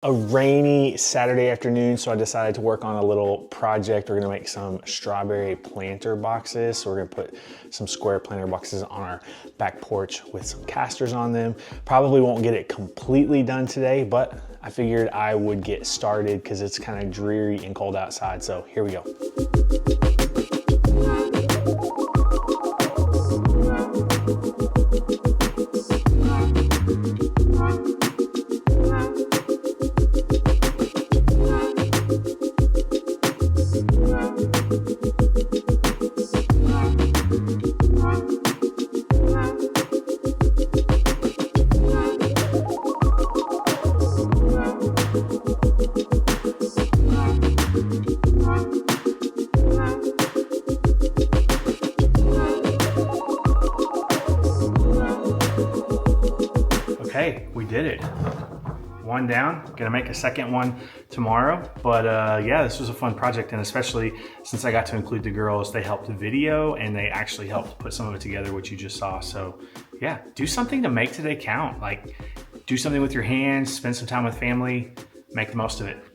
A rainy Saturday afternoon, so I decided to work on a little project. We're gonna make some strawberry planter boxes. So we're gonna put some square planter boxes on our back porch with some casters on them. Probably won't get it completely done today, but I figured I would get started because it's kind of dreary and cold outside. So here we go. Okay, we did it. One down, gonna make a second one tomorrow. But yeah, this was a fun project, and especially since I got to include the girls, they helped video and they actually helped put some of it together, which you just saw. So yeah, do something to make today count. Like, do something with your hands, spend some time with family, make the most of it.